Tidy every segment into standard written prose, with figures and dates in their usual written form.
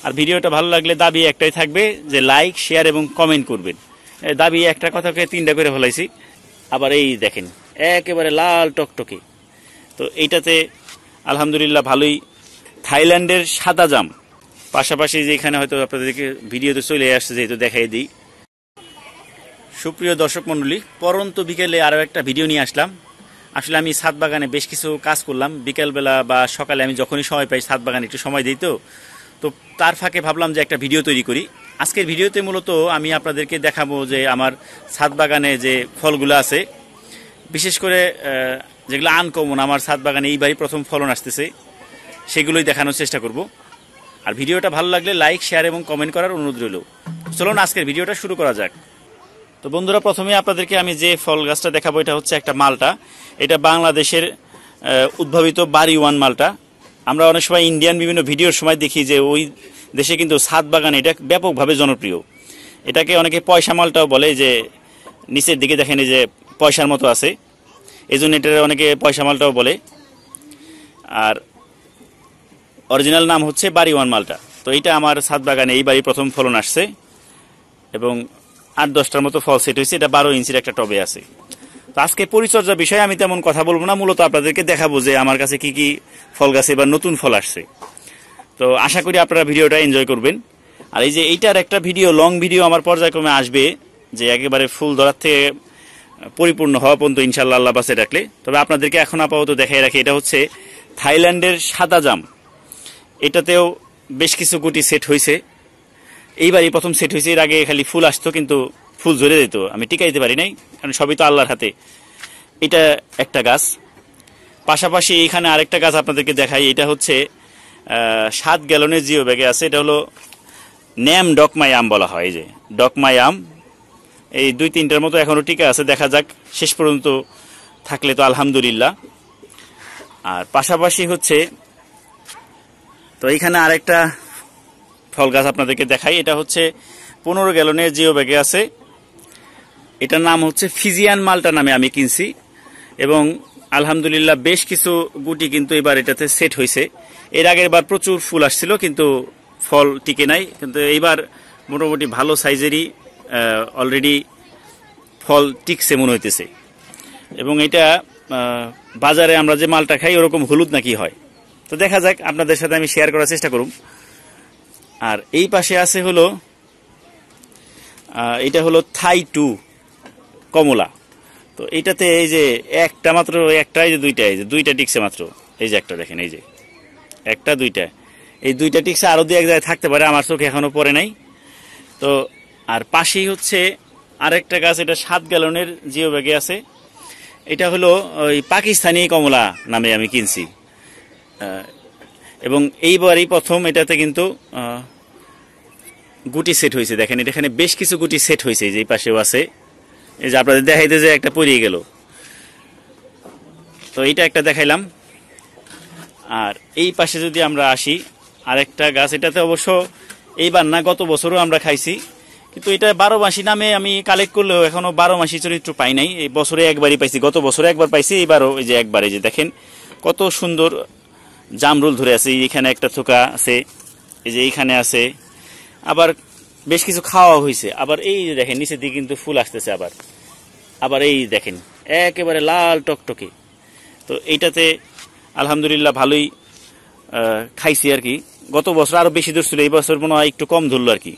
আর ভিডিওটা ভালো লাগলে দাবি একটাই থাকবে যে লাইক শেয়ার এবং কমেন্ট করবেন। দাবি একটা কথাকে তিনটা করে ফেলাইছি। আবার এই দেখেন একেবারে লাল টকটকে। তো এইটাতে আলহামদুলিল্লাহ ভালোই থাইল্যান্ডের সাদা জাম। পাশাপাশি যে এখানে হয়তো আপনাদেরকে ভিডিওতে চলে আসছে যেহেতু দেখাই দিই। সুপ্রিয় দর্শক মণ্ডলী, পরন্ত বিকেলে আরও একটা ভিডিও নিয়ে আসলাম। আসলে আমি ছাদ বাগানে বেশ কিছু কাজ করলাম বিকেলবেলা বা সকালে, আমি যখনই সময় পাই ছাদ বাগানে একটু সময় দিই। তো তার ফাঁকে ভাবলাম যে একটা ভিডিও তৈরি করি। আজকের ভিডিওতে মূলত আমি আপনাদেরকে দেখাবো যে আমার ছাদ বাগানে যে ফলগুলো আছে, বিশেষ করে যেগুলো আনকমন, আমার ছাদ বাগানে এইবারই প্রথম ফলন আসতেছে, সেগুলোই দেখানোর চেষ্টা করব। আর ভিডিওটা ভালো লাগলে লাইক শেয়ার এবং কমেন্ট করার অনুরোধ রইল। চলুন আজকের ভিডিওটা শুরু করা যাক। তো বন্ধুরা, প্রথমে আপনাদেরকে আমি যে ফল গাছটা দেখাবো এটা হচ্ছে একটা মালটা। এটা বাংলাদেশের উদ্ভাবিত বাড়িওয়ান মালটা। আমরা অনেক সময় ইন্ডিয়ান বিভিন্ন ভিডিওর সময় দেখি যে ওই দেশে কিন্তু ছাদ বাগানে এটা ব্যাপকভাবে জনপ্রিয়। এটাকে অনেকে পয়সা মালটাও বলে, যে নিচের দিকে দেখেন যে পয়সার মতো আছে, এই জন্য এটা অনেকে পয়সা মালটাও বলে। আর অরিজিনাল নাম হচ্ছে বাড়িওয়ান মালটা। তো এইটা আমার ছাদ বাগানে এইবারই প্রথম ফলন আসছে এবং 8-10টার মতো ফল সেট হয়েছে। এটা 12 ইঞ্চির একটা টবে আছে। তো আজকে পরিচর্যার বিষয়ে আমি তেমন কথা বলবো না, মূলত আপনাদেরকে দেখাবো যে আমার কাছে কি কি ফল গাছে এবার নতুন ফল আসছে। তো আশা করি আপনারা ভিডিওটা এনজয় করবেন। আর এই যে এইটার একটা ভিডিও, লং ভিডিও আমার পর্যায়ক্রমে আসবে, যে একেবারে ফুল ধরার থেকে পরিপূর্ণ হওয়া পর্যন্ত ইনশাল্লাহ আল্লাহ বাসে ডাকলে। তবে আপনাদেরকে এখন আপাতত দেখাই রাখি, এটা হচ্ছে থাইল্যান্ডের সাদা জাম। এটাতেও বেশ কিছু গুটি সেট হয়েছে, এইবারই প্রথম সেট হয়েছে। এর আগে খালি ফুল আসতো, কিন্তু ফুল ঝরে যেত, আমি টিকাইতে পারি নাই, কারণ সবই তো আল্লাহর হাতে। এটা একটা গাছ। পাশাপাশি এইখানে আরেকটা গাছ আপনাদেরকে দেখাই। এটা হচ্ছে 7 গ্যালনের জিও ব্যাগে আছে। এটা হলো ন্যাম ডকমাই আম বলা হয়। এই যে ডকমাই আম, এই 2-3টার মতো এখনও টিকা আছে, দেখা যাক শেষ পর্যন্ত থাকলে তো আলহামদুলিল্লাহ। আর পাশাপাশি হচ্ছে, তো এইখানে আরেকটা ফল গাছ আপনাদেরকে দেখাই। এটা হচ্ছে 15 গ্যালনের জিও ব্যাগে আছে। এটার নাম হচ্ছে ফিজিয়ান মালটা নামে আমি কিনছি, এবং আলহামদুলিল্লাহ বেশ কিছু গুটি কিন্তু এবার এটাতে সেট হয়েছে। এর আগের বার প্রচুর ফুল আসছিল, কিন্তু ফল টিকে নাই। কিন্তু এইবার মোটামুটি ভালো সাইজেরই অলরেডি ফল টিকছে মনে হইতেছে। এবং এটা বাজারে আমরা যে মালটা খাই ওরকম হলুদ নাকি হয়। তো দেখা যাক, আপনাদের সাথে আমি শেয়ার করার চেষ্টা করুম। আর এই পাশে আছে হলো এটা হলো থাই 2 কমলা। তো এইটাতে এই যে একটা মাত্র, একটা এই যে দুইটা, এই যে দুইটা টিকছে মাত্র। এই যে একটা দেখেন, এই যে একটা দুইটা, এই দুইটা টিকছে, আরও 2-1 জায়গায় থাকতে পারে, আমার চোখে এখনো পড়ে নাই। তো আর পাশেই হচ্ছে আরেকটা গাছ, এটা 7 গ্যালনের জিও ব্যাগে আছে। এটা হলো ওই পাকিস্তানি কমলা নামে আমি কিনছি, এবং এইবারই প্রথম এটাতে কিন্তু গুটি সেট হয়েছে। দেখেন এখানে বেশ কিছু গুটি সেট হয়েছে, যে এই পাশেও আছে। এই যে আপনাদের দেখাইতে যে একটা পড়িয়ে গেল, তো এইটা একটা দেখাইলাম। আর এই পাশে যদি আমরা আসি, আরেকটা গাছ, এটাতে অবশ্য এইবার না, গত বছরও আমরা খাইছি, কিন্তু এটা 12 মাসি নামে আমি কালেক্ট করলেও এখনো 12 মাসি চরিত্র পাই নাই। এই বছরে একবারই পাইছি, গত বছরে একবার পাইছি, এইবারও এই যে একবার। এই যে দেখেন কত সুন্দর জামরুল ধরে আছে। এইখানে একটা থোকা আছে, এই যে এইখানে আছে, আবার বেশ কিছু খাওয়া হয়েছে। আবার এই যে দেখেন নিচের দিকে কিন্তু ফুল আসতেছে আবার এই দেখেন একেবারে লাল টকটকে। তো এইটাতে আলহামদুলিল্লাহ ভালোই খাইছি আর কি। গত বছর আরো বেশি ধরছিল, এই বছর মনে হয় একটু কম ধরলো আর কি।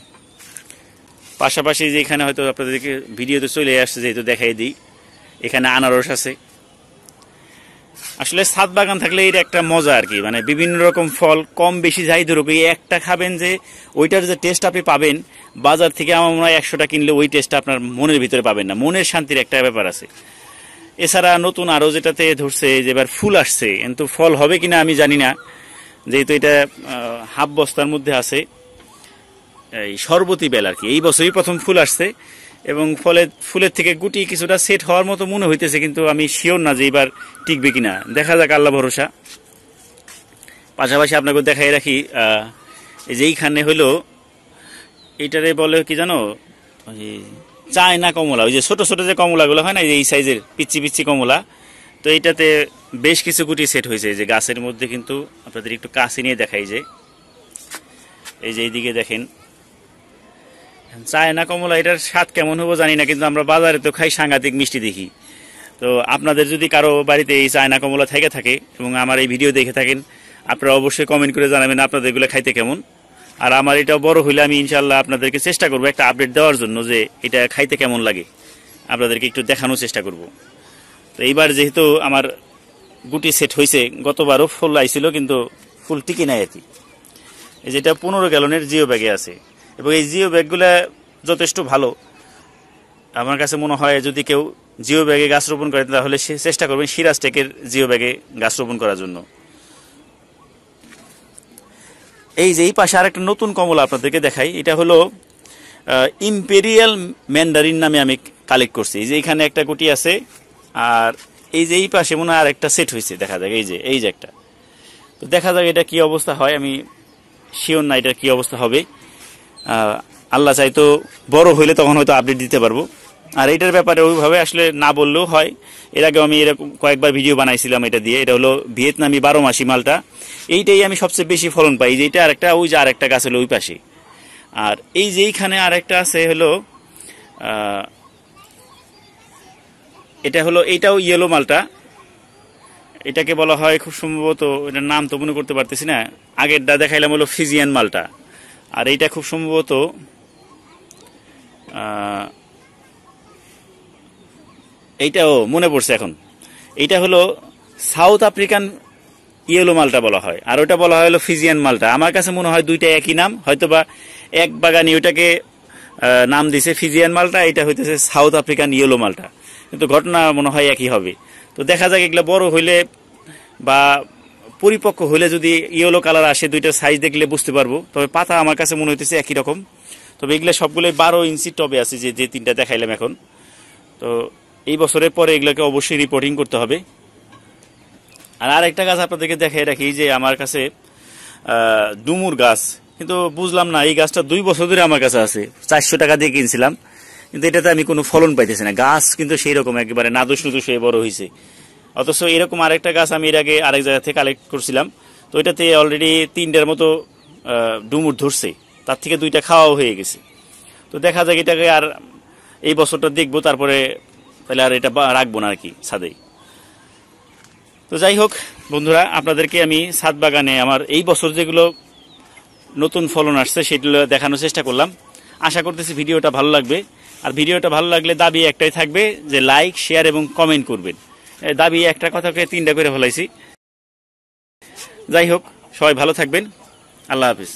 পাশাপাশি যে এখানে হয়তো আপনাদেরকে ভিডিওতে চলে আসছে যেহেতু দেখাই দিই, এখানে আনারস আছে। আসলে ছাদ বাগান থাকলে এর একটা মজা আর কি, মানে বিভিন্ন রকম ফল কম বেশি যাই ধরুক, এই একটা খাবেন যে ওইটার যে টেস্ট আপনি পাবেন বাজার থেকে, আমার মনে হয় 100টা কিনলে ওই টেস্টটা আপনার মনের ভিতরে পাবেন না। মনের শান্তির একটা ব্যাপার আছে। এছাড়া নতুন আরও যেটাতে ধরছে যে এবার ফুল আসছে, কিন্তু ফল হবে কিনা আমি জানি না, যেহেতু এটা হাফ বস্তার মধ্যে আছে। এই শরবতী বেল আর কি, এই বছরই প্রথম ফুল আসছে, এবং ফুলের থেকে গুটি কিছুটা সেট হওয়ার মতো মনে হইতেছে, কিন্তু আমি শিওর না যে এবার টিকবে কিনা, দেখা যাক, আল্লাহ ভরসা। পাশাপাশি আপনাকে দেখাই রাখি, এই যে এইখানে হলো এইটারে বলে কি জানো, চায়না কমলা, ওই যে ছোট ছোট যে কমলাগুলো হয় না, এই সাইজের পিচ্ছি পিচ্ছি কমলা। তো এইটাতে বেশ কিছু গুটি সেট হয়েছে, যে গাছের মধ্যে কিন্তু আপনাদের একটু কাছে নিয়ে দেখাই, যে এই যে এইদিকে দেখেন চায়না কমলা, এটার স্বাদ কেমন হবো জানি না, কিন্তু আমরা বাজারে তো খাই সাংঘাতিক মিষ্টি দেখি। তো আপনাদের যদি কারো বাড়িতে এই চায়না কমলা থেকে থাকে এবং আমার এই ভিডিও দেখে থাকেন, আপনারা অবশ্যই কমেন্ট করে জানাবেন আপনাদের এগুলো খাইতে কেমন। আর আমার এটা বড় হইলে আমি ইনশাল্লাহ আপনাদেরকে চেষ্টা করবো একটা আপডেট দেওয়ার জন্য, যে এটা খাইতে কেমন লাগে আপনাদেরকে একটু দেখানোর চেষ্টা করব। তো এইবার যেহেতু আমার গুটি সেট হয়েছে, গতবারও ফুল আইছিল কিন্তু ফুল টিকে নাই আর কি। এই যেটা 15 গ্যালনের জিও ব্যাগে আছে এবং এই জিও ব্যাগগুলো যথেষ্ট ভালো। আমার কাছে মনে হয় যদি কেউ জিও ব্যাগে গাছ রোপণ করে তাহলে সে চেষ্টা করবেন সিরাজ টেকের জিও ব্যাগে গাছ রোপণ করার জন্য। এই যে এই পাশে আরেকটা নতুন কমলা আপনাদেরকে দেখাই, এটা হলো ইম্পেরিয়াল ম্যান্ডারিন নামে আমি কালেক্ট করছি। এই যে এখানে একটা গুটি আছে, আর এই যে এই পাশে মনে হয় আরেকটা সেট হয়েছে, দেখা যাক এই যে একটা। তো দেখা যাক এটা কি অবস্থা হয়, আমি শিওর না এটার কি অবস্থা হবে। আল্লাহ চাই তো বড় হইলে তখন হয়তো আপডেট দিতে পারবো। আর এইটার ব্যাপারে ওইভাবে আসলে না বললেও হয়, এর আগেও আমি এরকম কয়েকবার ভিডিও বানাইছিলাম এটা দিয়ে। এটা হলো ভিয়েতনামি 12 মাসি মালটা, এইটাই আমি সবচেয়ে বেশি ফলন পাই। যেটা আরেকটা ওই যে আরেকটা গাছ হলো ওই পাশে, আর এই যে এইখানে আরেকটা আছে হলো এটা হলো এইটাও ইয়েলো মালটা। এটাকে বলা হয় খুব সম্ভবত, এটার নাম তো মনে করতে পারতেছি না, আগেরটা দেখাইলাম হলো ফিজিয়ান মালটা, আর এইটা খুব সম্ভবত এইটাও মনে পড়ছে এখন, এইটা হলো সাউথ আফ্রিকান ইয়েলো মালটা বলা হয়, আর ওটা বলা হয় হলো ফিজিয়ান মালটা। আমার কাছে মনে হয় দুইটা একই নাম, হয়তোবা এক বাগানি ওটাকে নাম দিছে ফিজিয়ান মালটা, এটা হইতেছে সাউথ আফ্রিকান ইয়েলো মালটা, কিন্তু ঘটনা মনে হয় একই হবে। তো দেখা যাক এগুলো বড় হইলে বা পরিপক্ক হইলে যদি ইয়েলো কালার আসে, দুইটা সাইজ দেখলে বুঝতে পারবো। তবে পাতা আমার কাছে মনে হইতেছে একই রকম। তবে এগুলো সবগুলোই 12 ইঞ্চি টবে আছে, যে তিনটা দেখাইলাম এখন। তো এই বছরের পরে এগুলোকে অবশ্যই রিপোর্টিং করতে হবে। আর আরেকটা গাছ আপনাদেরকে দেখাই রাখি, যে আমার কাছে ডুমুর গাছ, কিন্তু বুঝলাম না এই গাছটা 2 বছর ধরে আমার কাছে আছে, 400 টাকা দিয়ে কিনছিলাম, কিন্তু এটাতে আমি কোনো ফলন পাইতেছি না। গাছ কিন্তু সেই রকম একেবারে নাদুস নুদুস হয়ে বড় হয়েছে। অথচ এরকম আরেকটা গাছ আমি এর আগে আরেক জায়গা থেকে কালেক্ট করছিলাম, তো এটাতে অলরেডি 3টার মতো ডুমুর ধরছে, তার থেকে 2টা খাওয়াও হয়ে গেছে। তো দেখা যাক এটাকে আর এই বছরটা দেখবো, তারপরে তাহলে আর এটা রাখবো না আর কি ছাদে। তো যাই হোক বন্ধুরা, আপনাদেরকে আমি ছাদ বাগানে আমার এই বছর যেগুলো নতুন ফলন আসছে সেগুলো দেখানোর চেষ্টা করলাম। আশা করতেছি ভিডিওটা ভালো লাগবে। আর ভিডিওটা ভালো লাগলে দাবি একটাই থাকবে, যে লাইক, শেয়ার এবং কমেন্ট করবেন। দাবি একটা কথাকে 3টা করে ফেলাইছি। যাই হোক, সবাই ভালো থাকবেন। আল্লাহ হাফিজ।